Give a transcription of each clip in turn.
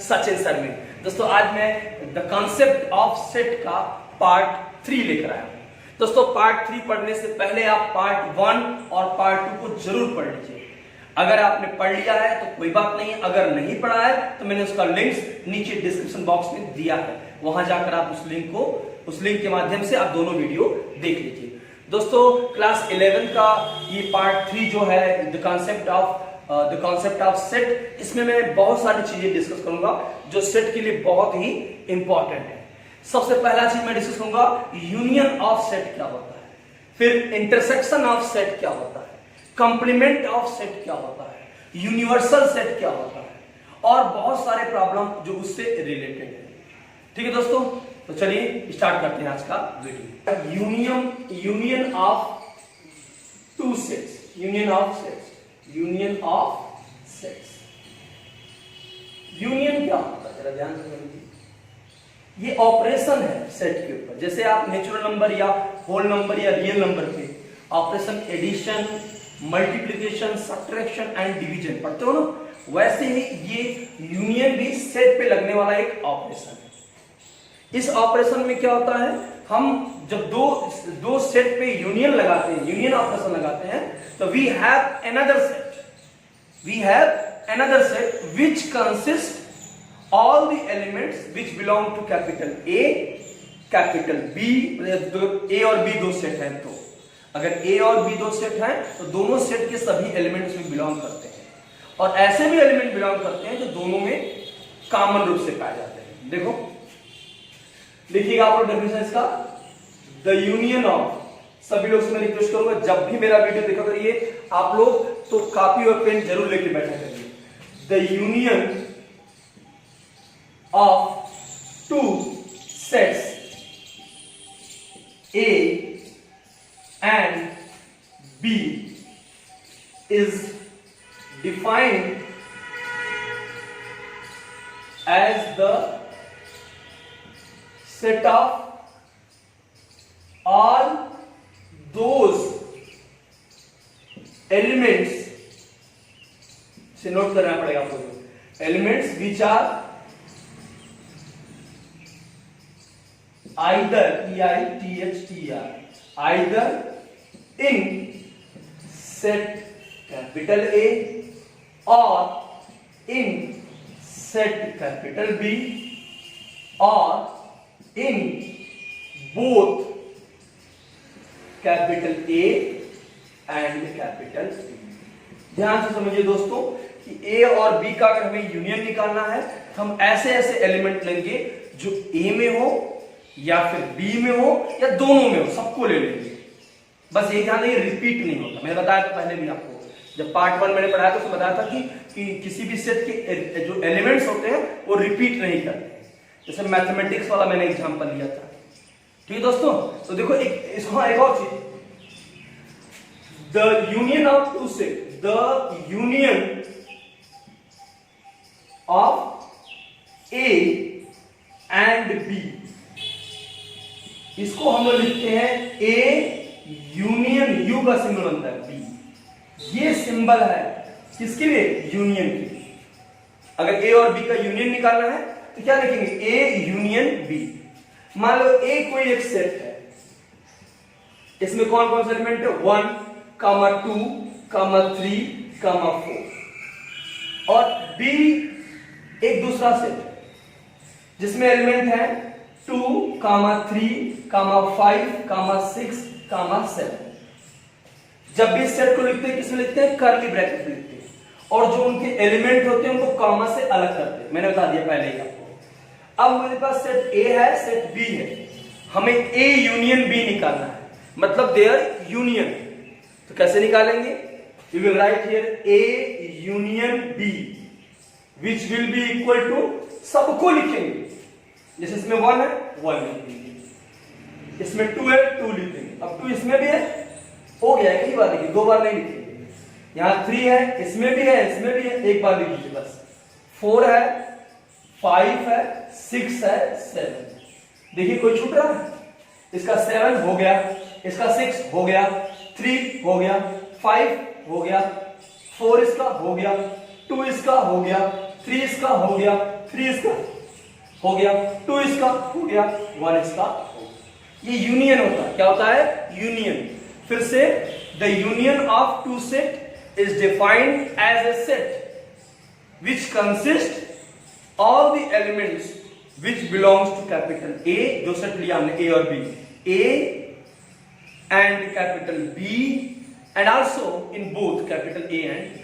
Sachin sir में। दोस्तों आज मैं द कॉन्सेप्ट ऑफ सेट का पार्ट 3 लेकर आया हूं। दोस्तों पार्ट 3 पढ़ने से पहले आप पार्ट 1 और पार्ट 2 को जरूर पढ़ लीजिए। अगर आपने पढ़ लिया है तो कोई बात नहीं, अगर नहीं पढ़ा है तो मैंने उसका लिंक्स नीचे डिस्क्रिप्शन बॉक्स में दिया है, वहां जाकर आप उस लिंक के माध्यम से आप दोनों वीडियो देख लीजिए। दोस्तों क्लास 11 का ये पार्ट 3 जो है द कॉन्सेप्ट ऑफ सेट, इसमें मैं बहुत सारी चीजें डिस्कस करूंगा जो सेट के लिए बहुत ही इंपॉर्टेंट है। सबसे पहला चीज मैं डिस्कस करूंगा यूनियन ऑफ सेट क्या होता है, फिर इंटरसेक्शन ऑफ सेट क्या होता है, कंप्लीमेंट ऑफ सेट क्या होता है, यूनिवर्सल सेट क्या होता है और बहुत सारे प्रॉब्लम जो उससे रिलेटेड है। ठीक है दोस्तों, तो चलिए स्टार्ट करते हैं आज का video. Union of two sets, union of sets. Union क्या होता है जरा ध्यान से समझिए। ये ऑपरेशन है सेट के ऊपर, जैसे आप नेचुरल नंबर या होल नंबर या रियल नंबर पे operation addition, multiplication, subtraction and division पढ़ते हो ना, वैसे ही ये यूनियन भी सेट पे लगने वाला एक ऑपरेशन है। इस ऑपरेशन में क्या होता है, हम जब दो सेट पे यूनियन लगाते हैं, यूनियन ऑपरेशन लगाते हैं, तो we have another set which consists all the elements which belong to capital A, capital B। A और B दो सेट हैं, तो अगर A और B दो सेट हैं तो दोनों सेट के सभी एलिमेंट्स में बिलोंग करते हैं, और ऐसे भी एलिमेंट बिलोंग करते हैं जो दोनों में कॉमन रूप से पाए जाते हैं। देखो लिखिएगा आप लोग डेफिनेशन इसका, द यूनियन ऑफ, सभी लोग से मैं रिक्वेस्ट करूंगा जब भी मेरा वीडियो देखा करिए आप लोग तो कॉपी और पेन जरूर लेके बैठा करिए। The union of two sets A and B is defined as the set of all those elements, से नोट करना पड़ेगा आपको, elements which are either EITHER either in set capital A or in set capital B or in both capital A and capital B। ध्यान से समझिए दोस्तों कि A और B का अगर हमें यूनियन निकालना है तो हम ऐसे एलिमेंट लेंगे जो A में हो या फिर B में हो या दोनों में हो, सबको ले लेंगे। बस ये ध्यान नहीं, रिपीट नहीं होता। मैंने बताया था पहले भी आपको, जब पार्ट 1 मैंने पढ़ाया तो उसमें बताया था कि किसी भी सेट के जो एलिमेंट्स होते हैं वो रिपीट नहीं करते। जैसे मैथमेटिक्स वाला मैंने एग्जांपल लिया था। ठीक है दोस्तों, तो देखो इसको एक और चीज, the union of two set, the union of A and B, इसको हम लोग लिखते हैं A यूनियन, U का सिंबल बनता है B। ये सिंबल है किसके लिए, यूनियन के लिए। अगर A और B का यूनियन निकालना है तो क्या लिखेंगे, A यूनियन B। मान लो A कोई एक सेट है, इसमें कौन कौन से एलिमेंट है, 1, 2, 3, 4, और B एक दूसरा सेट है जिसमें एलिमेंट है 2, 3, 5, 6, 7। जब भी सेट को लिखते हैं किसमें लिखते हैं, कर्ली ब्रैकेट में लिखते हैं, और जो उनके एलिमेंट होते हैं उनको कॉमा से अलग करते हैं। मैंने बता दिया पहले ही आपको। अब मेरे पास सेट A है, सेट B है, हमें A यूनियन B निकालना है, मतलब देयर यूनियन। तो कैसे निकालेंगे, you will write here A union B which will be equal to, सबको लिखेंगे, जैसे इसमें 1 है 1 लिखेंगे, इसमें 2 है 2 लिखेंगे, अब 2 इसमें भी है, हो गया एक ही बार लिखिए, 2 बार नहीं लिखेंगे। यहां 3 है, इसमें भी है, इसमें भी है, एक बार लिख लीजिए बस। 4 है, 5 है, 6 है, 7। देखिए कोई छूट रहा है, इसका 7 हो गया, इसका 6 हो गया, 3 हो गया, 5 हो गया, 4 इसका हो गया, 2 इसका हो गया, 3 इसका हो गया, 3 इसका हो गया, 2 इसका हो गया, 1 इसका हो गया। ये यूनियन होता है। क्या होता है? यूनियन। फिर से the union of two set is defined as a set which consists all the elements which belongs to capital A, जो सेट लिया हमने A और B, A and capital B and also in both capital A and B,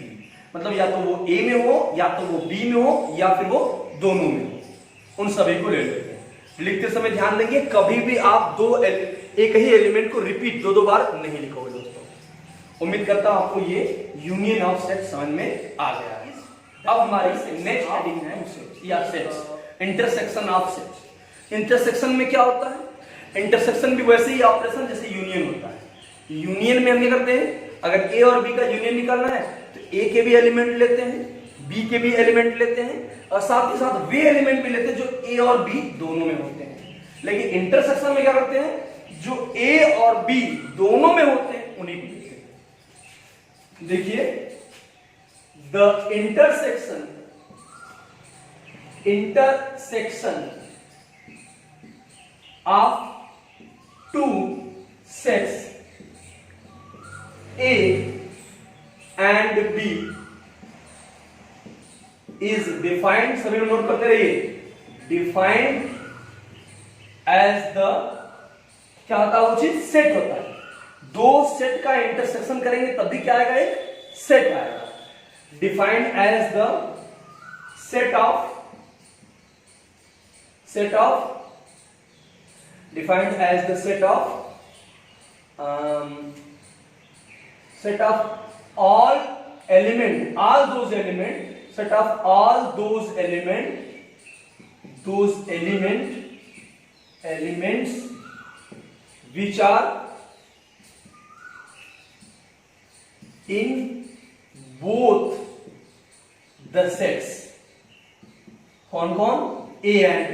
मतलब या तो वो A में हो या तो वो B में हो या फिर वो दोनों में हो, उन सभी को ले लेते हैं। लिखते समय ध्यान देंगे कभी भी आप एक ही एलिमेंट को रिपीट दो बार नहीं लिखोगे दोस्तों। उम्मीद करता हूं आपको ये यूनियन ऑफ सेट समझ में आ गया है। अब हमारी नेक्स्ट हेडिंग है या sets, intersection of sets. Intersection में क्या होता है? इंटरसेक्शन भी वैसे ही ऑपरेशन जैसे यूनियन होता है। यूनियन में हम क्या करते हैं, अगर ए और बी का यूनियन निकालना है तो ए के भी एलिमेंट लेते हैं, बी के भी एलिमेंट लेते हैं और साथ ही साथ वे एलिमेंट भी लेते हैं जो ए और बी दोनों में होते हैं। लेकिन इंटरसेक्शन में क्या करते हैं, जो ए और बी दोनों में होते हैं उन्हीं को लेते हैं। देखिए the intersection of two sets A and B is defined, सभी लोग नोट करते रहिए, defined as the क्या होता है वो चीज? सेट होता है। दो सेट का इंटरसेक्शन करेंगे तब भी क्या आएगा? एक सेट आएगा। defined as the set of all those elements which are in both the sets। कौन कौन? A and B।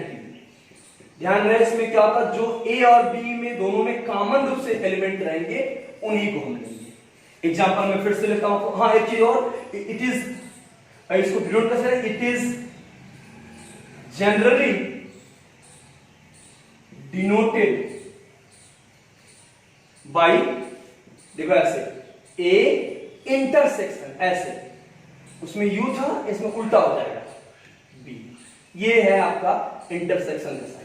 ध्यान रहे इसमें क्या होता है, जो A और B में दोनों में कॉमन रूप से एलिमेंट रहेंगे उन्हीं को हम लेंगे। एग्जांपल में फिर से लेता हूं, हाँ एक चीज और, इट इज, इसको डिनोट कैसे करें, it is generally denoted by, देखो ऐसे A इंटरसेक्शन, ऐसे उसमें U था, इसमें उल्टा हो जाएगा B। ये है आपका इंटरसेक्शन का साइन।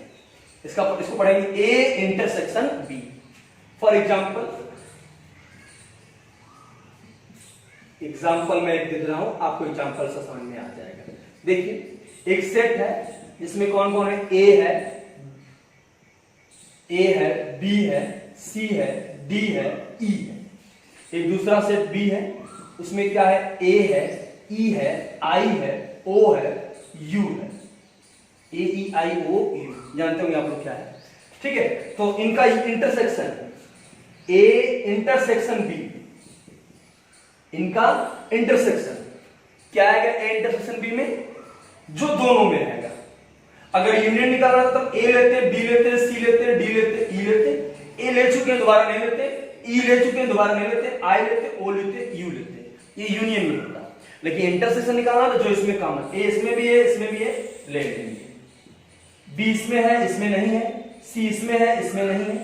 इसको पढ़ेंगे A intersection B। For example मैं एक दे रहा हूं आपको, एग्जाम्पल से समझ में आ जाएगा। देखिए एक सेट है जिसमें कौन कौन है, A है, B है, C है, D है, E है। एक दूसरा सेट B है, उसमें क्या है, A है, E है, I है, O है, U है। A E I O U, जानते होंगे आप लोग क्या है, ठीक है। तो इनका इंटरसेक्शन A इंटरसेक्शन B, इनका इंटरसेक्शन क्या आएगा, A इंटरसेक्शन B में जो दोनों में रहेगा। अगर यूनियन निकालना है तो A लेते हैं, B लेते हैं, C लेते हैं, D लेते हैं, E लेते हैं। A ले चुके हैं दोबारा नहीं लेते, E ले चुके हैं दोबारा नहीं लेते, I लेते, O लेते, U लेते, ये यूनियन में होता है। लेकिन इंटरसेक्शन निकालना तो जो इसमें कॉमन, A इसमें भी है, इसमें भी है, ले लेंगे। B इसमें है, इसमें नहीं है, C इसमें है, इसमें नहीं है,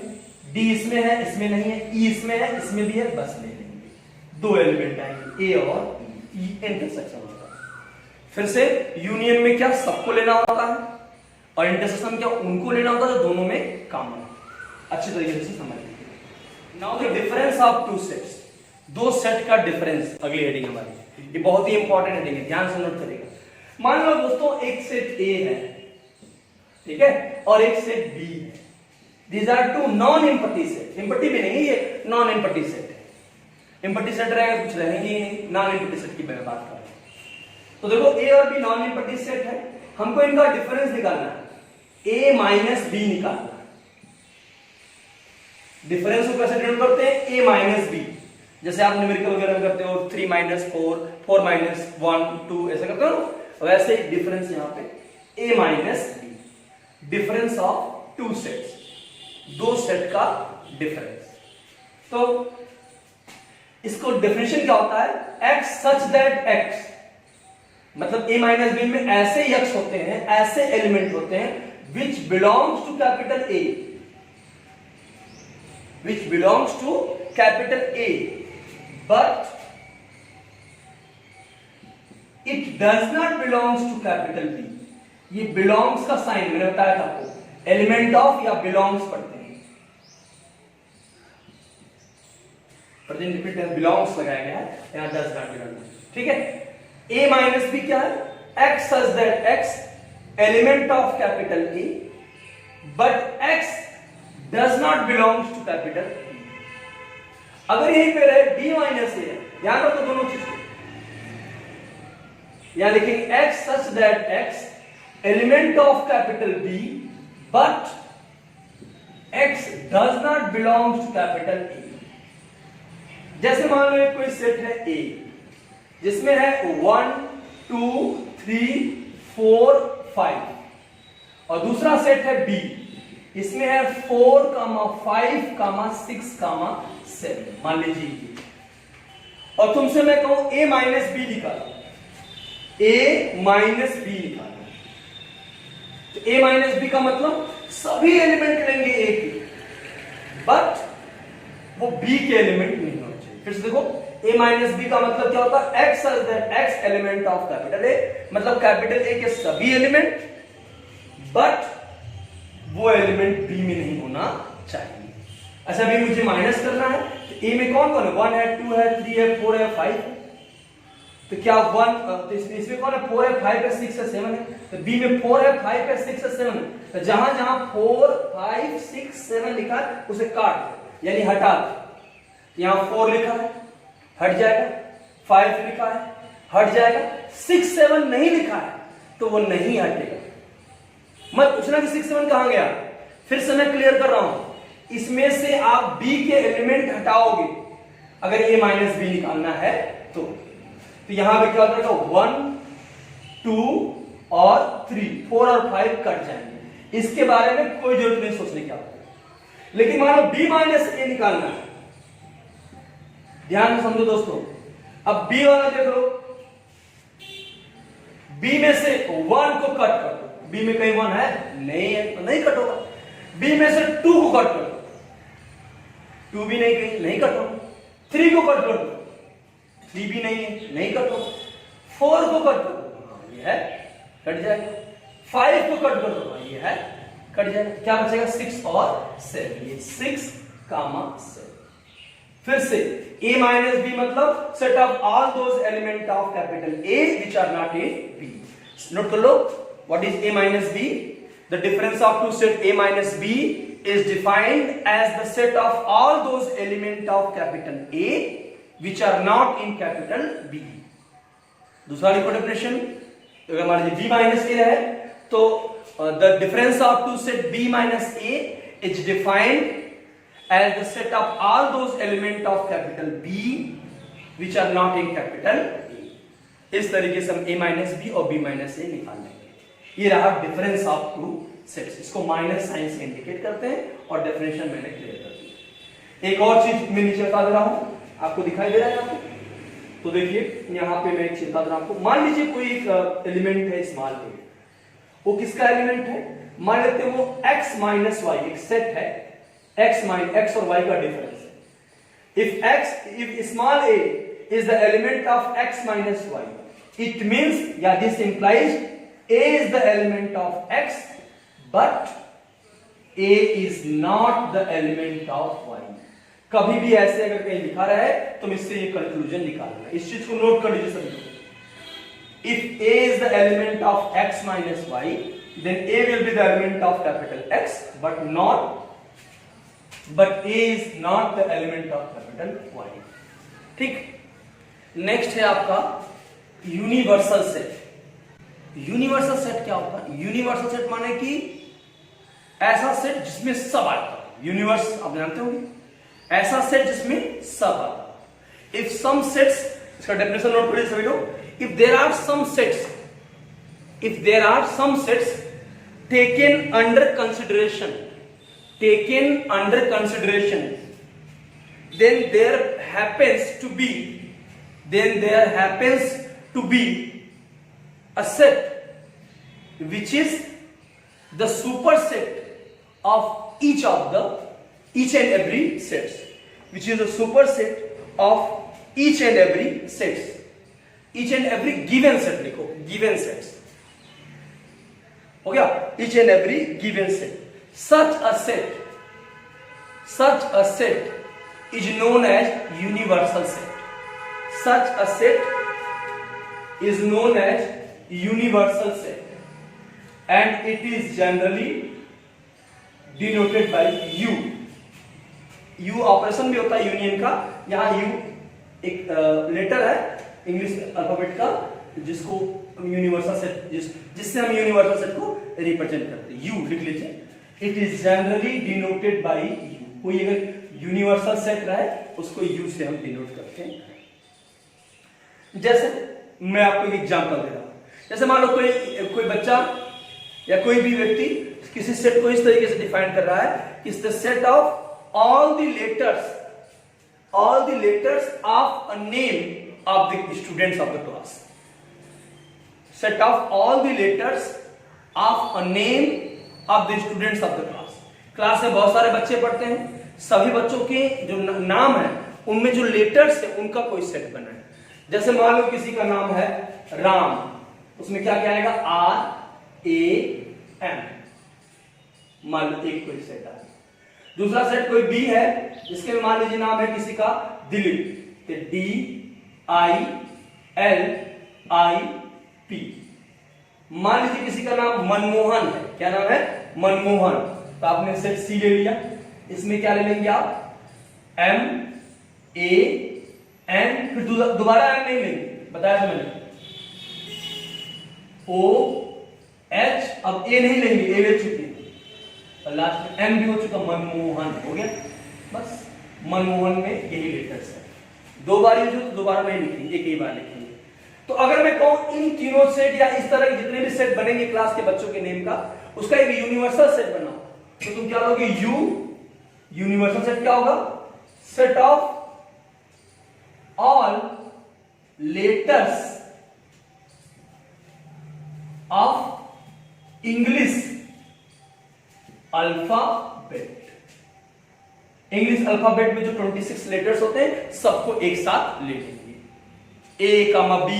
D इसमें है, इसमें नहीं है, E इसमें है, इसमें भी है, बस ले लेंगे। दो एलिमेंट आएंगे A और E, इंटरसेक्शन होता है। फिर से यूनियन में क्या सबको लेना होता है और इंटरसेक्शन क्या उनको लेना होता है जो दोनों में कॉमन है। अच्छी तरीके से समझ लीजिए। Now the difference of two sets, दो सेट का डिफरेंस अगली हेडिंग हमारी, ये बहुत ही इंपॉर्टेंट हेडिंग है, ध्यान से नोट करिएगा। मान लो दोस्तों एक सेट A है, ठीक है, और एक सेट B है। These are two non empty set, empty भी नहीं, ये नॉन एम्पटी सेट है। एम्पटी सेट रहेगा कुछ रहेंगे ही नहीं, नॉन एम्पटी सेट की मैं बात कर रहा हूं। तो देखो A और B नॉन एम्पटी सेट है, हमको इनका डिफरेंस निकालना है, A माइनस B निकालना है। डिफरेंस को कैसे डिनोट करते हैं, A माइनस B, जैसे आप न्यूमेरिकल वगैरह करते हो 3 माइनस 4, 4 माइनस 1, 2 ऐसा करते हो, वैसे डिफरेंस यहां पे A minus B, difference of two sets, दो सेट का डिफरेंस। तो इसको डेफिनेशन क्या होता है, x सच दैट x मतलब a माइनस बी में ऐसे यक्स होते हैं, ऐसे एलिमेंट होते हैं which belongs to capital A, which belongs to capital A, but it does not belongs to capital B। ये बिलोंग्स का साइन मैंने बताया था आपको, एलिमेंट ऑफ या बिलोंग्स पढ़ते हैं, प्रेजेंट बिलोंग्स लगाया गया है, यहां डज नॉट बिलोंग। ठीक है, a माइनस बी क्या है, x such that x element of capital A but x does not belongs to capital B। अगर यहीं पे रहे b माइनस a है, ध्यान रखो दोनों चीज को, यहां लिखेंगे x such that x element of capital B but x does not belongs to capital A। जैसे मान लो कोई सेट है A जिसमें है 1 2 3 4 5 और दूसरा सेट है B, इसमें है 4 5 6 7, मान लीजिए, और तुमसे मैं कहूं A माइनस बी निकालो, A माइनस बी निकालो, तो A माइनस बी का मतलब सभी एलिमेंट लेंगे A के, बट वो B के एलिमेंट नहीं होने चाहिए। फिर से देखो, a माइनस बी का मतलब क्या होता है, x such that x element of capital A, मतलब कैपिटल A के सभी एलिमेंट, बट वो एलिमेंट B में नहीं होना चाहिए। अच्छा, अभी मुझे माइनस करना है, तो A में कौन कौन है, 1 है 2 है 3 है 4 है 5 है, तो क्या 1 तो इसमें कौन है, 4 है 5 है 6 है 7 है, तो B में 4 है 5 है 6 है 7 है, तो जहां जहां 4 5 6 7 लिखा है उसे काट यानी हटा दो। यहां 4 लिखा है हट जाएगा, 5 लिखा है हट जाएगा, 6 7 नहीं लिखा है तो वो नहीं हटेगा। मत पूछना कि 6 7 कहां गया, फिर से मैं क्लियर कर रहा हूं, इसमें से आप B के एलिमेंट हटाओगे अगर A माइनस बी निकालना है तो यहां पे क्या होता है, 1 2 और 3 4 और 5 कट जाएंगे, इसके बारे में कोई जरूरत नहीं सोचने की आपको। लेकिन मान लो B माइनस A निकालना है, ध्यान से समझो दोस्तों, अब B वाला देख लो, B में से 1 को कट कर दो, B में कहीं 1 है नहीं है तो नहीं कट होगा, B में से 2 को कट कर दो, 2 भी नहीं कहीं नहीं कट होगा, 3 को कट कर दो, 3 भी नहीं है नहीं कट होगा, 4 को कट कर दो, ये है कट जाएगा, 5 को कट कर दो, ये है कट जाएगा, क्या बचेगा 6 और 7, ये 6 7। फिर से A माइनस बी मतलब set of all those element of capital A which are not in B। Note कर लो, what is A minus B? The difference of two set A minus B is defined as the set of all those element of capital A which are not in capital B। दूसरा लिखो definition, अगर मान लीजिए B minus A है तो the difference of two set B minus A is defined as the set of all those element of capital B which are not in capital A। इस तरीके से हम A minus B और B minus A निकाल लेंगे। ये रहा difference of two sets, इसको माइनस साइन से इंडिकेट करते हैं और डेफिनेशन मैंने क्लियर कर दी। एक और चीज मैं नीचे बता दे रहा हूं, आपको दिखाई दे रहा है आपको, तो देखिए यहाँ पे मैं एक चीज बता दे रहा हूं आपको, मान लीजिए कोई एक एलिमेंट है स्मॉल a, वो किसका एलिमेंट है, मान लेते हैं वो x माइनस वाई एक सेट है, x और y का डिफरेंस है। if small a is the element of x minus y, it means yeah this implies a is the element of x but a is not the element of y। कभी भी ऐसे अगर कहीं लिखा रहा है तो इससे ये कंक्लूजन निकालना है, इस चीज को नोट कर लीजिए सभी लोग। if a is the element of x minus y then a will be the element of capital X but A is not the element of capital Y। ठीक, नेक्स्ट है आपका यूनिवर्सल सेट। यूनिवर्सल सेट क्या होता है, universal set माने कि ऐसा set जिसमें सब आता है, यूनिवर्स आप जानते होंगे, ऐसा सेट जिसमें सब आता है। इफ सम सेट्स, इसका डेफिनेशन नोट करिए सभी लोग, if there are some sets taken under consideration then there happens to be a set which is the superset of each and every sets, which is a superset of each and every sets, each and every given set लिखो, given sets हो गया, each and every given set. Such a set is known as universal set. Such a set is known as universal set, and it is generally denoted by U. U operation भी होता है union का. यहाँ U एक letter है English alphabet का जिसको universal set जिससे हम यूनिवर्सल सेट को रिप्रेजेंट करते हैं. U लिख लीजिए. It is generally denoted by U. कोई अगर यूनिवर्सल सेट रहा है उसको U से हम डिनोट करते हैं. जैसे मैं आपको एक एग्जांपल दे रहा हूं. जैसे मान लो कोई बच्चा या कोई भी व्यक्ति किसी सेट को इस तरीके से डिफाइन कर रहा है कि the set of all the letters of a name of the students of the class. Set of all the letters of a name of the students of the class. Class में बहुत सारे बच्चे पढ़ते हैं, सभी बच्चों के जो नाम है उनमें जो लेटर्स है उनका कोई सेट बना है. जैसे मान लो किसी का नाम है राम, उसमें क्या क्या आएगा? RAM. मान लो एक कोई सेट है. दूसरा सेट कोई बी है जिसके मान लीजिए नाम है किसी का दिलीप, तो DILIP. मान लीजिए किसी का नाम मनमोहन है. क्या नाम है? मनमोहन. तो आपने सेट सी ले लिया. इसमें क्या ले लेंगे आप? MAN. फिर दोबारा M नहीं लेंगे, बताया था मैंने. OH. अब A नहीं लेंगे, A ले चुके हैं. लास्ट में M भी हो चुका, मनमोहन हो गया. बस मनमोहन में यही लेटर्स है. दो बार यूज हो तो दोबारा नहीं लिखेंगे, एक ही बार लिखेंगे. तो अगर मैं कहूं इन तीनों सेट या इस तरह के जितने भी सेट बनेंगे क्लास के बच्चों के नेम का, उसका एक यूनिवर्सल सेट बनाओ, तो तुम क्या लोगे? U. यूनिवर्सल सेट क्या होगा? Set of all letters of English alphabet. English alphabet में जो 26 लेटर्स होते हैं सबको एक साथ ले लेंगे. A, B,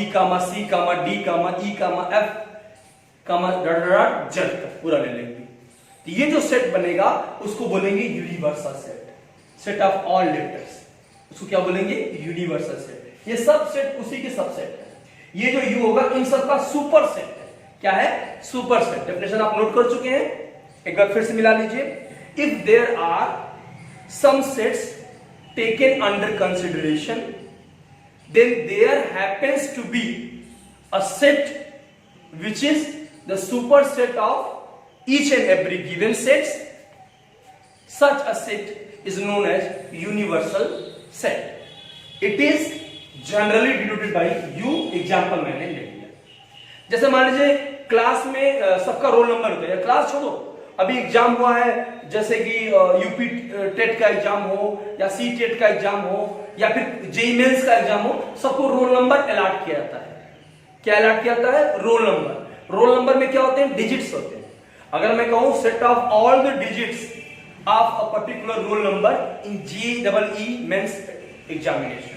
C, D, E, F, Z तक पूरा ले लेंगे. तो ये जो सेट बनेगा उसको बोलेंगे universal set. Set of all letters, उसको क्या बोलेंगे? Universal set. ये सब सेट उसी के सबसेट है. ये जो U होगा इन सबका सुपर सेट है. क्या है? Superset. डेफिनेशन आप नोट कर चुके हैं, एक बार फिर से मिला लीजिए. If there are some sets taken under consideration, then there happens to be a set which is the superset of each and every given sets. Such a set is known as universal set. It is generally denoted by U. Example मैंने ले लिया. जैसे मान लीजिए class में सबका roll number होता है. क्लास छोड़ो, अभी एग्जाम हुआ है जैसे कि यूपी टेट का एग्जाम हो या सी टेट का एग्जाम हो या फिर जेईई मेंस का एग्जाम हो, सबको रोल नंबर अलॉट किया जाता है. क्या अलॉट किया जाता है? Roll number. रोल नंबर में क्या होते हैं? डिजिट्स होते हैं. अगर मैं कहूं set of all the digits of a particular roll number in JEE Mains examination,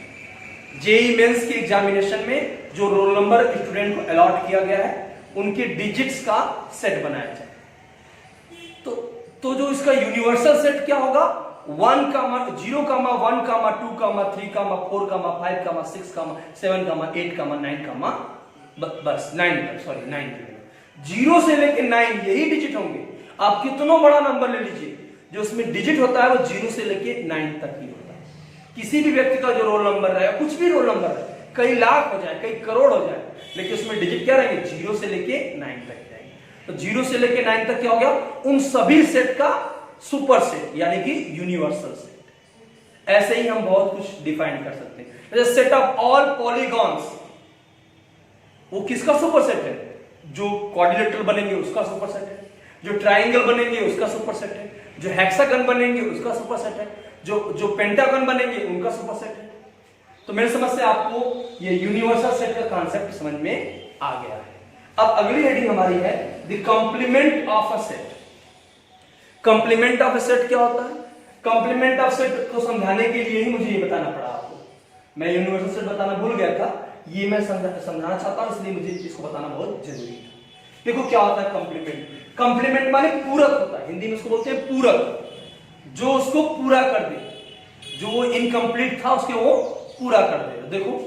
JEE Mains के एग्जामिनेशन में जो रोल नंबर स्टूडेंट को अलॉट किया गया है उनके डिजिट्स का सेट बनाया जाए. तो जो इसका यूनिवर्सल सेट क्या होगा? 1, 0, 1, 2, 3, 4, 5, 6, 7, 8, 9, बस 9 तक. सॉरी 9 तक. 0 से लेकर 9 यही डिजिट होंगे. आप कितना बड़ा नंबर ले लीजिए, जो उसमें डिजिट होता है वो 0 से लेकर 9 तक ही होता है. किसी भी व्यक्ति का जो रोल नंबर रहेगा, कुछ भी रोल नंबर है, कई लाख हो जाए, कई करोड़ हो जाए, लेकिन उसमें डिजिट क्या रहेंगे? 0 से लेके 9 तक जाएंगे. तो 0 से लेके 9 तक क्या हो गया? उन सभी सेट का सुपर सेट यानी कि यूनिवर्सल सेट. ऐसे ही हम बहुत कुछ डिफाइन कर सकते हैं. जैसे सेट ऑफ ऑल पॉलीगॉन्स, वो किसका सुपर सेट है? जो क्वाड्रिलेटरल बनेंगे उसका सुपर सेट है, जो ट्राइंगल बनेंगे उसका सुपर सेट है, जो हेक्सागन बनेंगे उसका सुपर सेट है, जो पेंटागन बनेंगे उनका सुपर सेट है. तो मेरे समझ से आपको ये यूनिवर्सल सेट का कॉन्सेप्ट समझ में आ गया है. अब अगली हेडिंग हमारी है the complement of a set. Complement of a set क्या होता है? कंप्लीमेंट ऑफ सेट को समझाने के लिए ही मुझे ये बताना पड़ा आपको। मैं यूनिवर्सल सेट बताना भूल गया था, ये मैं समझाना चाहता हूं, इसलिए मुझे इसको बताना बहुत जरूरी था। देखो क्या होता है कंप्लीमेंट। कंप्लीमेंट माने पूरक होता है, हिंदी में उसको बोलते हैं पूरक, जो उसको पूरा कर दे, जो वो इनकम्प्लीट था उसके वो पूरा कर देगा। देखो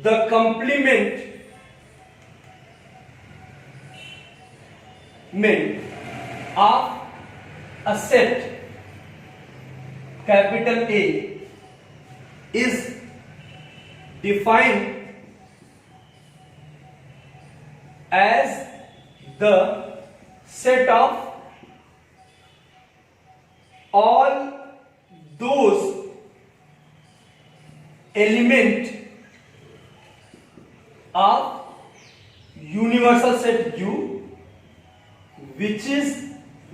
the complement of a set capital A is defined as the set of all those elements of universal set U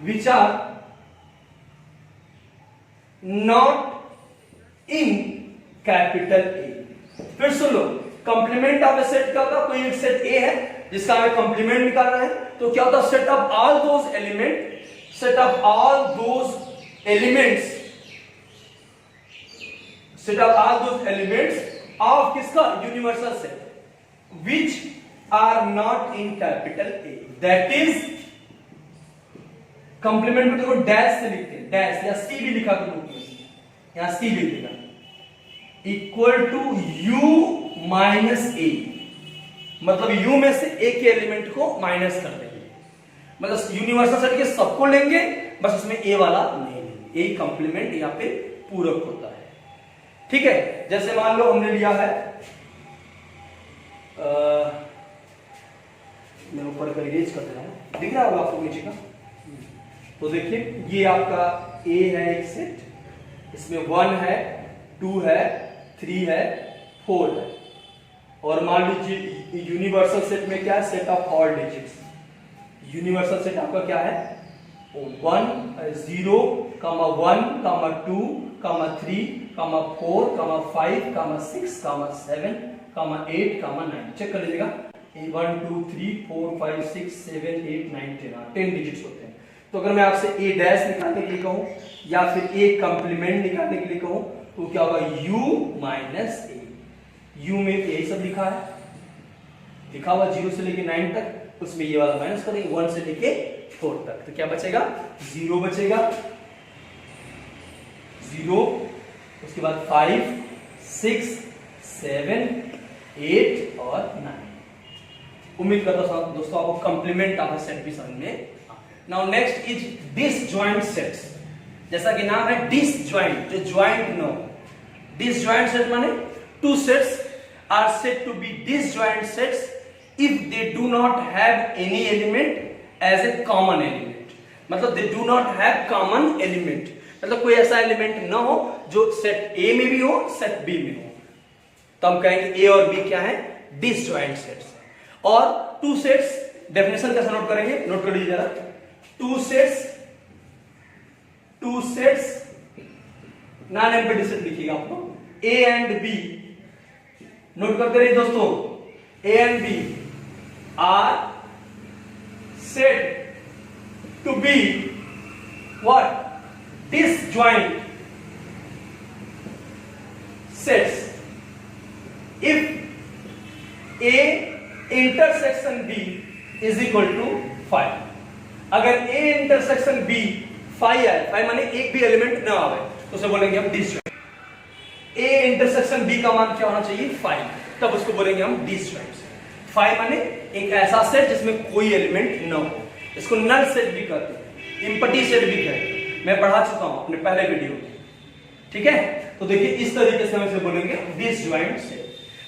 which are not in capital A। फिर सुन लो, कंप्लीमेंट ऑफ ए सेट क्या होता है? कोई एक सेट ए है जिसका हमें complement निकालना है, तो क्या होता है? Set of all those elements of किसका? Universal set which are not in capital A. That is complement में देखो डैश से लिखते हैं, डैश या सी भी लिखा करो, यहां सी लिख देना, इक्वल टू यू माइनस ए। मतलब यू में से ए के एलिमेंट को माइनस कर देंगे, मतलब यूनिवर्सल सेट के सबको लेंगे, बस उसमें ए वाला नहीं लेंगे। ए कंप्लीमेंट यहाँ पे पूरक होता है, ठीक है। जैसे मान लो हमने लिया है, मैं ऊपर का इरेज कर दे रहा हूं, दिख रहा होगा आपको नीचे का। तो देखिए ये आपका ए है एक सेट, इसमें 1 है, 2 है, 3 है, 4 है, और मान लीजिए यूनिवर्सल सेट में क्या है? Set of all digits. Universal set आपका क्या है? 1 0 1 2 3 4 5 6 7 8 9। चेक कर लीजिएगा, 1 2 3 4 5 6 7 8 9 10 डिजिट्स होते हैं। तो अगर मैं आपसे ए डैश निकालने के लिए कहूं या फिर ए कंप्लीमेंट निकालने के लिए कहूं, तो क्या होगा? You minus A. यू में यही सब लिखा है, लिखा हुआ 0 से लेके 9 तक, उसमें ये वाला माइनस करेंगे 1 से लेके 4 तक, तो क्या बचेगा? 0 बचेगा, 0, उसके बाद 5 6 7 8 और 9। उम्मीद करता हूं दोस्तों आपको कंप्लीमेंट ऑफ अ सेट भी समझ में। Now next is disjoint sets. जैसा कि नाम है डिसजॉइंट, जो ज्वाइंट न हो। डिसजॉइंट सेट माने two sets are said to be disjoint sets if they do not have any element as a common element. मतलब they do not have common element, मतलब कोई ऐसा एलिमेंट न हो जो सेट ए में भी हो, सेट बी में हो, तो हम कहेंगे ए और बी क्या है? Disjoint sets. और टू सेट्स डेफिनेशन कैसे नोट करेंगे? नोट कर लीजिए जरा। Two sets non empty set लिखिएगा आपको, ए एंड बी। नोट करते रहिए दोस्तों, A and B are said to be what? Disjoint sets if A intersection B is equal to 5। अगर ए इंटरसेक्शन बी 5 है, 5 माने एक भी एलिमेंट ना आवे, तो उसे बोलेंगे हम डिसजॉइंट। ए इंटरसेक्शन बी का मान क्या होना चाहिए? 5, तब उसको बोलेंगे हम डिसजॉइंट। 5 माने एक ऐसा सेट जिसमें कोई एलिमेंट ना हो, इसको नल सेट भी कहते हैं, एम्प्टी सेट भी कहते हैं, मैं पढ़ा चुका हूं अपने पहले वीडियो में, ठीक है। तो देखिए इस तरीके से हम इसे बोलेंगे डिसजॉइंट सेट।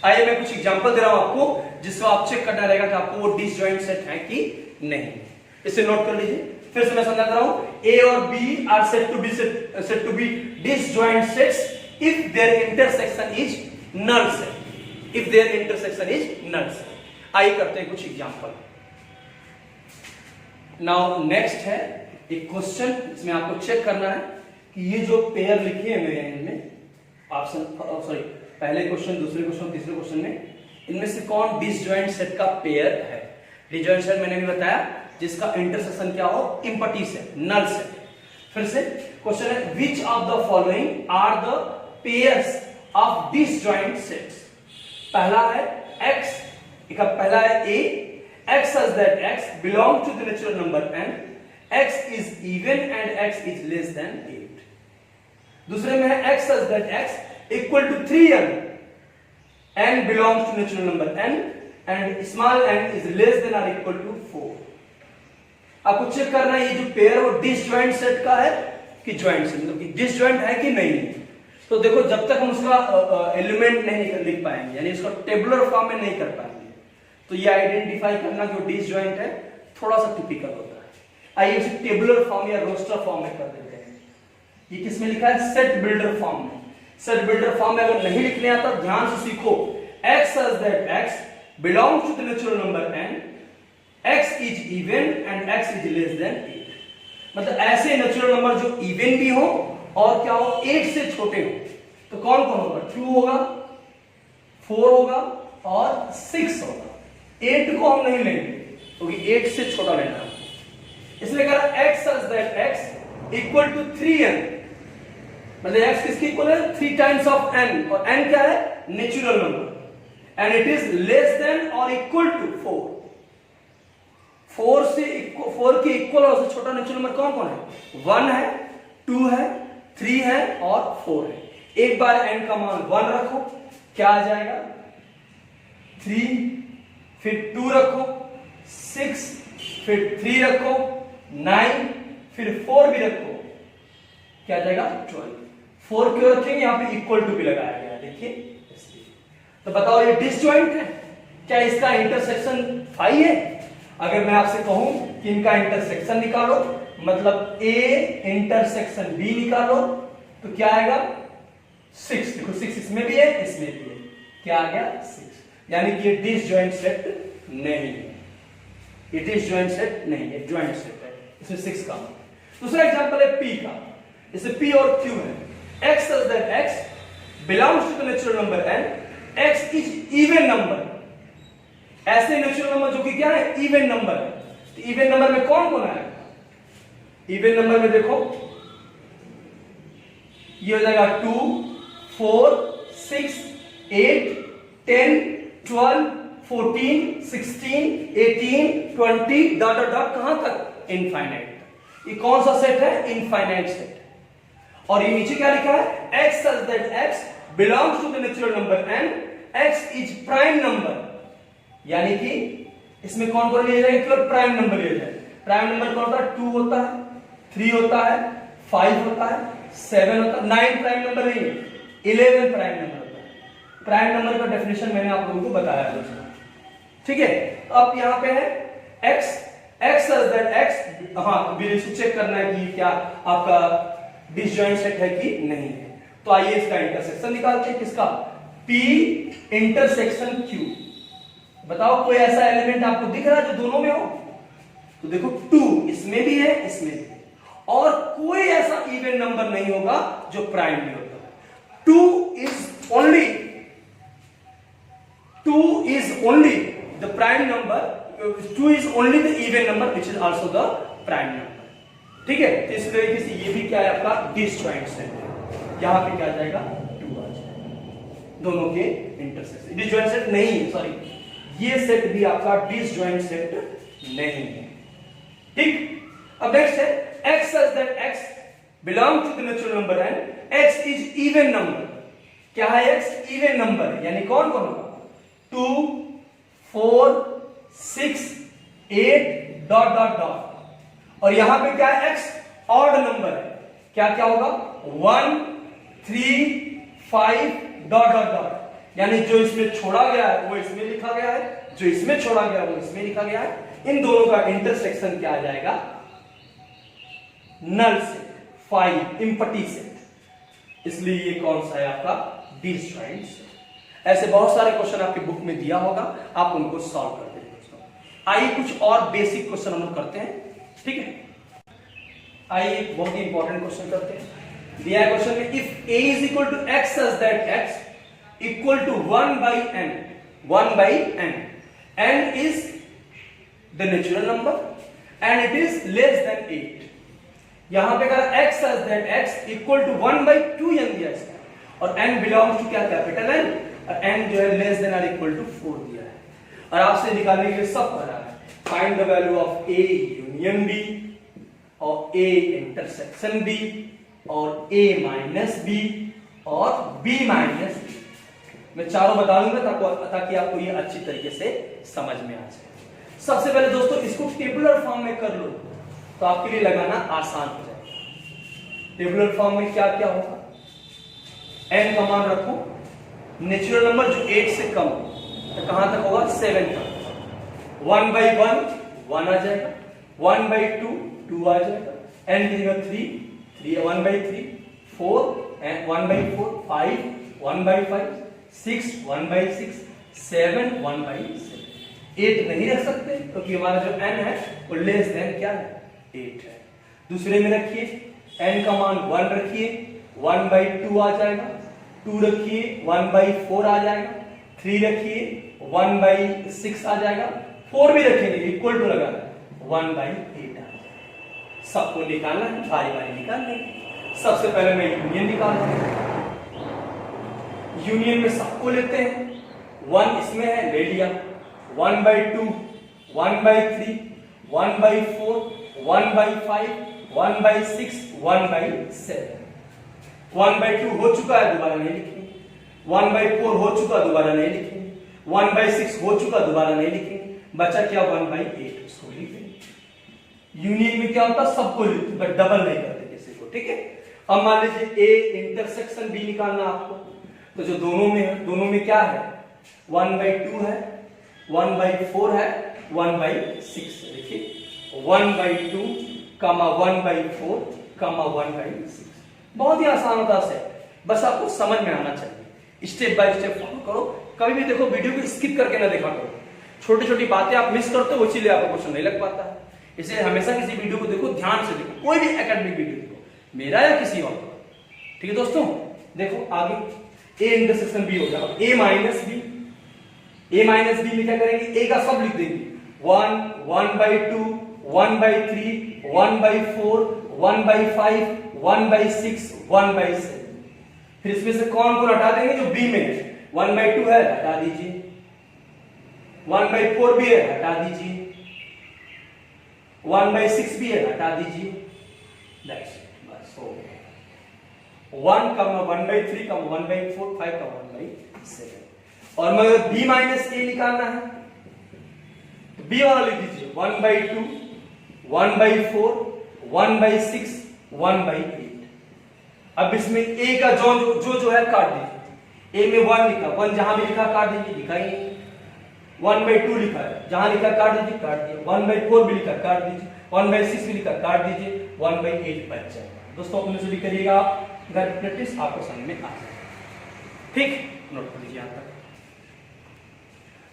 आइए मैं कुछ एग्जांपल दे रहा हूं आपको, जिसको आप चेक करना रहेगा कि आपको वो डिसजॉइंट सेट है कि नहीं। इसे नोट कर लीजिए, फिर से मैं समझाता रहा हूं। ए और B are said to be disjoint sets if their intersection is null set, if their intersection is null set. आइए करते हैं कुछ एग्जांपल। नाउ नेक्स्ट है एक क्वेश्चन, इसमें आपको चेक करना है कि ये जो पेयर लिखे हैं मेरे एंड में, ऑप्शन सॉरी पहले क्वेश्चन, दूसरे क्वेश्चन, तीसरे क्वेश्चन में इनमें से कौन डिसजॉइंट सेट का पेयर है? डिसजॉइंट सेट मैंने भी बताया जिसका इंटरसेक्शन क्या हो, एम्प्टी सेट, नल सेट। फिर से क्वेश्चन है which of the following are the pairs of disjoint sets. पहला है x, पहला है a, x such that x belongs to the natural number n, x is even and x is less than 8। दूसरे में है x such that x equal to 3n, n belongs to natural number n and small n is less than or equal to 4। आपको check करना है ये जो pair वो disjoint set का है कि जॉइंट सेट, मतलब कि डिसजॉइंट है कि नहीं। तो देखो जब तक हम उसका एलिमेंट नहीं लिख पाएंगे, यानी इसको टेबुलर फॉर्म में नहीं कर पाएंगे, तो ये आइडेंटिफाई करना कि वो डिसजॉइंट है थोड़ा सा टिपिकल होता है। आइए इसे टेबुलर फॉर्म या रोस्टर फॉर्म में कर देते हैं। ये किसमें लिखा है? सेट बिल्डर फॉर्म में। सेट बिल्डर फॉर्म में अगर नहीं लिखने आता ध्यान से सीखो। x such that x belongs to the natural number n, x is even and x is less than 8। मतलब ऐसे नेचुरल नंबर जो इवन भी हो और क्या हो 8 से छोटे हो, तो कौन कौन होगा? 2 होगा, 4 होगा और 6 होगा। 8 को हम नहीं लेंगे क्योंकि 8 से छोटा लेना है, इसलिए कह रहा x such that x equal to 3n, मतलब x किसके इक्वल है? 3 टाइम्स ऑफ n, और n क्या है? Natural number, and it is less than और इक्वल टू 4। 4 के इक्वल और उससे छोटा नेचुरल नंबर कौन कौन है? 1 है, 2 है, 3 है और 4 है। एक बार n का मान 1 रखो, क्या आ जाएगा? 3, फिर 2 रखो, 6, फिर 3 रखो, 9, फिर 4 भी रखो, क्या आ जाएगा? 12। 4 क्यों रखेंगे? यहां पे इक्वल टू भी लगाया गया है, देखिए। तो बताओ ये डिसजॉइंट है? क्या इसका इंटरसेक्शन 5 है? अगर मैं आपसे कहूं कि इनका इंटरसेक्शन निकालो, मतलब A इंटरसेक्शन B निकालो, तो क्या आएगा? 6। देखो 6 इसमें भी है, इसमें भी है, क्या आ गया? 6। यानी कि ये डिसजॉइंट सेट नहीं है, ये डिसजॉइंट सेट नहीं है, जॉइंट सेट है, इसमें 6 का। दूसरा एग्जांपल है P का, इसे P और Q है। x such that x belongs to the natural number n, x is even number। ऐसे नेचुरल नंबर जो कि क्या है? इवन नंबर है। तो इवन नंबर में कौन कौन आएगा? इवन नंबर में देखो ये हो जाएगा 2, 4, 6, 8, 10, 12, 14, 16, 18, 20 डॉट डॉट डॉट कहां तक? इनफाइनाइट। ये कौन सा सेट है? Infinite set. और ये नीचे क्या लिखा है? x such that x belongs to the natural number n, x is prime number। यानी कि इसमें कौन कौन लिया जाएगा? केवल प्राइम नंबर लिया जाए। प्राइम नंबर कौन होता है? 2 होता है, 3 होता है, 5 होता है, 7 होता है। 9 प्राइम नंबर नहीं है, 11 प्राइम नंबर होता है। प्राइम नंबर का डेफिनेशन मैंने आप लोगों को बताया दोस्तों, ठीक है। तो अब यहां पे है x such that x, हाँ चेक करना है कि क्या आपका डिसजॉइंट सेट है कि नहीं है। तो आइए इसका इंटरसेक्शन निकालते हैं। किसका? P intersection Q। बताओ कोई ऐसा एलिमेंट आपको दिख रहा है जो दोनों में हो? तो देखो 2 इसमें भी है, इसमें भी है, और कोई ऐसा इवन नंबर नहीं होगा जो प्राइम में होता है। 2 is only the prime number, 2 is only the even number which is also the prime number। ठीक है, तो इस तरीके से ये भी क्या है? आपका डिसजॉइंट सेट है। यहां पे क्या आ जाएगा? 2 आ जाएगा, दोनों के इंटरसेक्शन। डिसजॉइंट सेट नहीं है, सॉरी, ये सेट भी आपका डिसजॉइंट सेट नहीं है, ठीक। अब नेक्स्ट है x such that x belongs to the natural number n, x is even number। क्या है? x इवन नंबर, यानी कौन कौन होगा? 2, 4, 6, 8 डॉट डॉट डॉट। और यहां पे क्या है? x ऑड नंबर है, क्या क्या होगा? 1, 3, 5 डॉट डॉट डॉट। यानी जो इसमें छोड़ा गया है वो इसमें लिखा गया है, जो इसमें छोड़ा गया है वो इसमें लिखा गया है। इन दोनों का इंटरसेक्शन क्या आ जाएगा? Null set, 5 empty set. इसलिए ये कौन सा है? आपका डिसजॉइंट सेट। ऐसे बहुत सारे क्वेश्चन आपके बुक में दिया होगा, आप उनको सॉल्व करते हैं दोस्तों। आइए कुछ और बेसिक क्वेश्चन हम लोग करते हैं, ठीक है। आइए बहुत ही इंपॉर्टेंट क्वेश्चन करते हैं। दिया है क्वेश्चन में, if a is equal to x such that x equal to 1 by n, 1 by n. n is the natural number and it is less than 8. यहां पे अगर x such that x equal to 1 by 2n दिया है और n belongs to क्या capital n और n जो है less than or equal to 4 दिया है और आपसे निकालने के लिए सब पता है find the value of a union b और a intersection b और a minus b और b minus b. मैं चारों बता दूंगा ताकि आपको ये अच्छी तरीके से समझ में आ जाए. सबसे पहले दोस्तों इसको टेबुलर फॉर्म में कर लो तो आपके लिए लगाना आसान हो जाएगा. टेबुलर फॉर्म में क्या क्या होगा, n का मान रखो, नेचुरल नंबर जो 8 से कम तो कहां तक होगा 7 तक. 1 by 1 1 आ जाएगा, 1 by 2 2 आ जाएगा, n की जगह 3 1 by 3 4 and 1 by 4 5 1 by 5 6 1 by 6 7 1 by 7. 8 नहीं रख सकते क्योंकि हमारा जो n है वो लेस देन क्या है 8 है. दूसरे में रखिए n का मान 1 रखिए, 1 by 2 आ जाएगा, 2 रखिए 1 by 4 आ जाएगा, 3 रखिए 1 by 6 आ जाएगा, 4 भी रखेंगे इक्वल टू लगाना 1 by 8 आ जाएगा. सबको निकालना है, बारी बारी निकाल लेंगे. सबसे पहले मैं यूनियन निकाल रहा हूं. यूनियन में सबको लेते हैं. 1 इसमें है ले लिया, 1 by 2 1 by 3 1 by 4 1 by 5 1 by 6 1 by 7. 1 by 2 हो चुका है दोबारा नहीं लिखेंगे, 1 by 4 हो चुका दोबारा नहीं लिखेंगे, 1 by 6 हो चुका दोबारा नहीं लिखेंगे, बचा क्या 1 by 8 उसको लिखेंगे. यूनियन में क्या होता है सबको लिखते बट डबल नहीं करते किसी को. ठीक है. अब मान लीजिए a इंटरसेक्शन b निकालना आपको, तो जो दोनों में है, दोनों में क्या है 1 by 2 है, 1 by 4 है, 1 by 6 है. देखिए 1 by 2 कमा 1 by 4 कमा 1 by 6. बहुत ही आसान होता है, बस आपको समझ में आना चाहिए. स्टेप बाय स्टेप फॉलो करो. कभी भी देखो वीडियो को स्किप करके ना देखा करो. छोटी छोटी बातें आप मिस करते हो इसीलिए आपको क्वेश्चन नहीं लग पाता है. इसलिए हमेशा किसी वीडियो को देखो, ध्यान से देखो, कोई भी एकेडमिक वीडियो देखो, मेरा या किसी और का. ठीक है दोस्तों. देखो आगे a इंटरसेक्शन b हो जाएगा, a minus b. a minus b में क्या करेंगे, a का सब लिख देंगे. 1 1 by 2 1 by 3 1 by 4 1 by 5 1 by 6 1 by 7. फिर इसमें से कौन को हटा देंगे जो b में है. 1 by 2 है हटा दीजिए, 1 by 4 भी है हटा दीजिए, 1 by 6 भी है हटा दीजिए. That's it. बस हो गया. 1 कमा 1 by 3 कमा 1 by 4 5 कमा 1 by 7. और मगर b माइनस a निकालना है तो b वाला लिख दीजिए 1 by 2 1 by 4 1 by 6 1 by 8. अब इसमें a का जो है काट दीजिए. a में 1 लिखा, 1 जहां भी लिखा काट दीजिए, लिखा ही नहीं. 1 by 2 लिखा है, जहां लिखा काट दीजिए, काट दिया. 1 by 4 भी लिखा काट दीजिए, 1 by 6 भी लिखा काट दीजिए, 1 by 8 बच जाएगा. दोस्तों अपने से भी करिएगा आप, घर प्रैक्टिस आपको समझ में आ जाएगा. ठीक, नोट कर लीजिए यहां तक.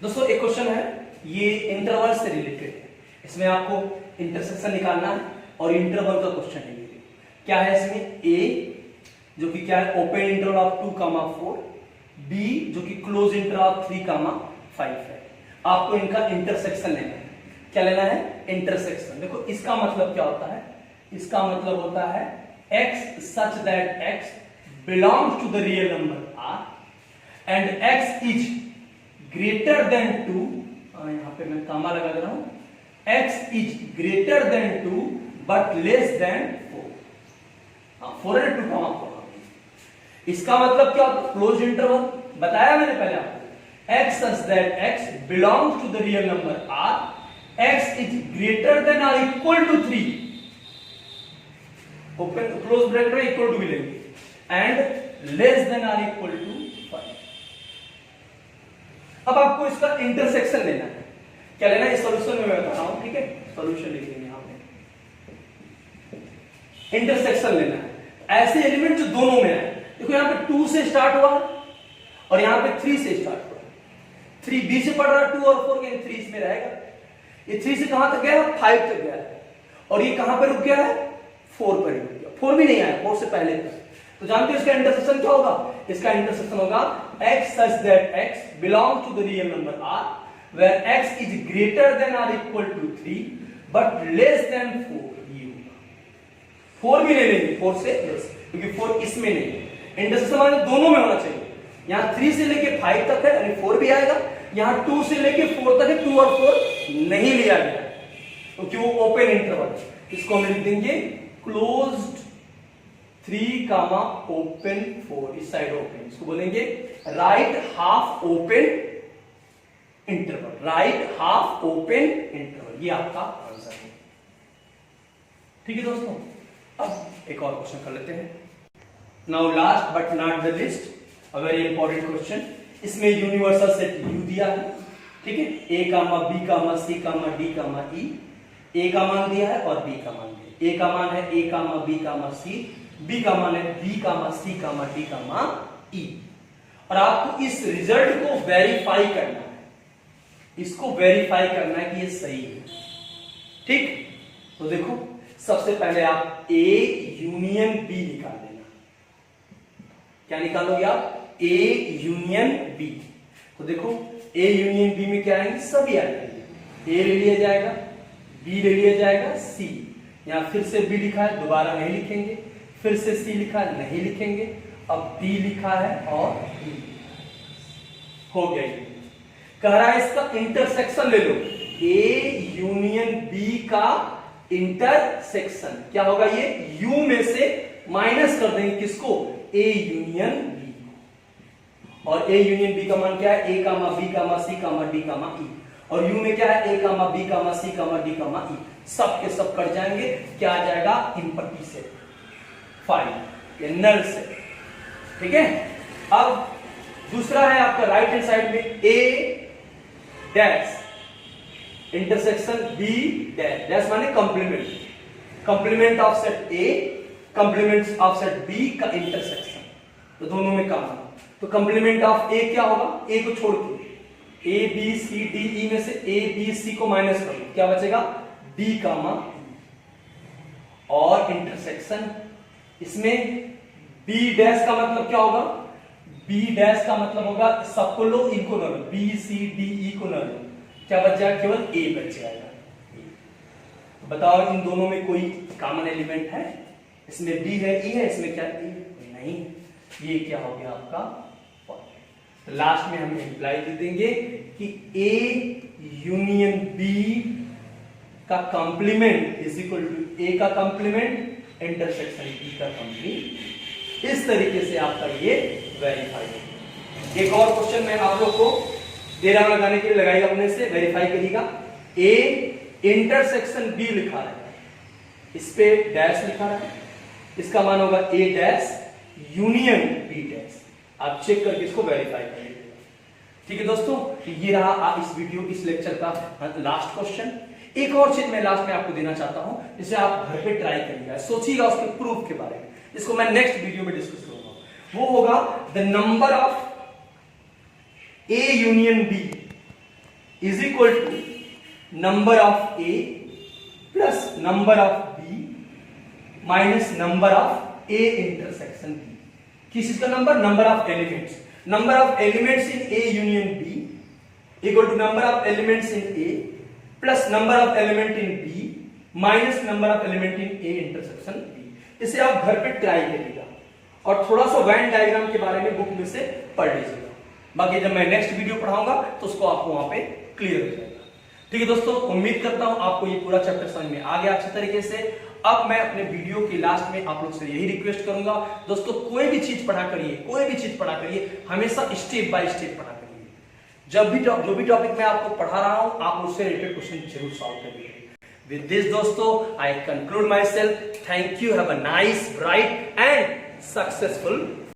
दोस्तों एक क्वेश्चन है, ये इंटरवल से रिलेटेड है. इसमें आपको इंटरसेक्शन निकालना है और इंटरवल का क्वेश्चन है. क्या है इसमें, a जो कि क्या है ओपन इंटरवल ऑफ 2, 4, b जो कि क्लोज इंटरवल ऑफ 3, 5 है. आपको इनका इंटरसेक्शन लेना है. क्या लेना है, इंटरसेक्शन. देखो इसका मतलब क्या होता है, इसका मतलब होता है x such that x belongs to the real number r and x is greater than 2. यहां पे मैं कामा लगा दे रहा हूं. x is greater than 2 but less than 4. 4 and 2 कामा 4. इसका मतलब क्या होता है, क्लोज इंटरवल बताया मैंने पहले आपको. x such that x belongs to the real number r, x is greater than or equal to 3, open close bracket में इक्वल टू भी लेंगे, एंड लेस देन और इक्वल टू 5. अब आपको इसका इंटरसेक्शन लेना है. क्या लेना है, सॉल्यूशन में मैं बता रहा हूं. ठीक है, सॉल्यूशन लिखेंगे यहां पे. इंटरसेक्शन लेना है ऐसे एलिमेंट जो दोनों में है. देखो यहां पे 2 से स्टार्ट हुआ और यहां पे 3 से स्टार्ट हुआ. 3 b से पढ़ रहा है, 2 और 4 के 3 इसमें रहेगा. ये 3 से कहां तक गया, 5 तक गया है. और ये कहां पर रुक गया है, 4 पर रुक गया. 4 भी नहीं आया, 4 से पहले तक. तो जानते हो इसका इंटरसेक्शन क्या होगा? इसका इंटरसेक्शन होगा x such that x belongs to the real number r where x is greater than or equal to 3 but less than 4. ये होगा 4 भी ले लेंगे 4 से लेस, क्योंकि 4 इसमें नहीं है। इंटरसेक्शन माने दोनों में होना चाहिए। यहाँ 3 से लेके 5 तक है यानी 4 भी आएगा, यहाँ 2 से लेके 4 तक है 2 और 4 नहीं लिया गया है क्योंकि वो ओपन इंटरवल। इसको हम लिख देंगे क्लोज्ड 3 कामा ओपन 4, इस साइड ओपन, इसको बोलेंगे right half open interval, right half open interval. ये आपका आंसर है। ठीक है दोस्तों, अब एक और क्वेश्चन कर लेते हैं। Now last but not the list, a very important question. इसमें यूनिवर्सल सेट U दिया है, ठीक है, A comma B comma C comma D comma E, A का मान दिया है और B का मान दिया है। A का मान है A comma B comma C, B का मान है B कामा C कामा D कामा E, और आपको इस रिजल्ट को वेरीफाई करना है, इसको वेरीफाई करना है कि ये सही है। ठीक, तो देखो सबसे पहले आप A यूनियन B निकाल लेना। क्या निकालोगे आप? A union B। तो देखो A यूनियन B में क्या आएंगे? सभी आ जाएंगे। A ले लिया जाएगा, B ले लिया जाएगा, C, यहां फिर से B लिखा है दोबारा नहीं लिखेंगे, फिर से C लिखा है नहीं लिखेंगे, अब D लिखा है और E हो गया। कह रहा है इसका इंटरसेक्शन ले लो, A यूनियन B का इंटरसेक्शन क्या होगा? ये U में से माइनस कर देंगे किसको? A यूनियन B, और A यूनियन B का मान क्या है? A comma B comma C comma D comma E, और U में क्या है? A comma B comma C comma D comma E, सब के सब कट जाएंगे। क्या आ जाएगा? इम्पटी सेट 5, ये नल सेट। ठीक है, अब दूसरा है आपका राइट हैंड साइड में A dash intersection B dash, dash माने complement, complement of set A complement of set B का इंटरसेक्शन, तो दोनों में काम। तो कंप्लीमेंट ऑफ A क्या होगा? A को छोड़ के A B C D E में से A B C को माइनस कर लो, क्या बचेगा? D कामा, और इंटरसेक्शन इसमें B डैश का मतलब क्या होगा? B डैश का मतलब होगा सबको लो, इनको न लो, B C D E को न लो, क्या बच जाएगा? केवल A बच जाएगा। तो बताओ इन दोनों में कोई कॉमन एलिमेंट है? इसमें B है, E है, इसमें क्या है? नहीं, ये क्या हो गया आपका? लास्ट में हम इंप्लाई दे देंगे कि A यूनियन B का complement is equal to A का कंप्लीमेंट इंटरसेक्शन B का कंप्लीमेंट। इस तरीके से आपका ये वेरीफाई होगा। एक और क्वेश्चन मैं आप लोग को दे रहा हूं लगाने के लिए, लगाइएगा अपने से, वेरीफाई करिएगा। A इंटरसेक्शन B लिखा है, इस पे डैश लिखा है, इसका मान होगा A dash union B dash. आप चेक करके इसको वेरीफाई करिएगा। ठीक है दोस्तों, ये रहा इस वीडियो इस लेक्चर का लास्ट क्वेश्चन। एक और चीज मैं लास्ट में आपको देना चाहता हूं, जिसे आप घर पे ट्राई करिएगा, सोचिएगा उसके प्रूफ के बारे में, इसको मैं नेक्स्ट वीडियो में डिस्कस करूंगा। वो होगा the number of A union B is equal to number of A plus number of B minus number of A intersection B। किस चीज का number? Number of elements. Number of elements in A union B equal to number of elements in A plus number of element in B minus number of element in A intersection B। इसे आप घर पे try करिएगा और थोड़ा सा Venn diagram के बारे में बुक में से पढ़ लीजिएगा। बाकी जब मैं नेक्स्ट वीडियो पढ़ाऊंगा तो उसको आपको वहां पे क्लियर हो जाएगा। ठीक है दोस्तों, उम्मीद करता हूं आपको ये पूरा चैप्टर समझ में आ गया अच्छे तरीके से। अब मैं अपने वीडियो के लास्ट में आप लोग से यही रिक्वेस्ट करूंगा दोस्तों, कोई भी चीज पढ़ा करिए, कोई भी चीज पढ़ा करिए, हमेशा स्टेप बाय स्टेप पढ़ा करिए। जब भी जो भी टॉपिक मैं आपको पढ़ा रहा हूं, आप उससे रिलेटेड क्वेश्चन जरूर सॉल्व करिए। विद दिस दोस्तों, I conclude my self. Thank you, have a nice, bright and successful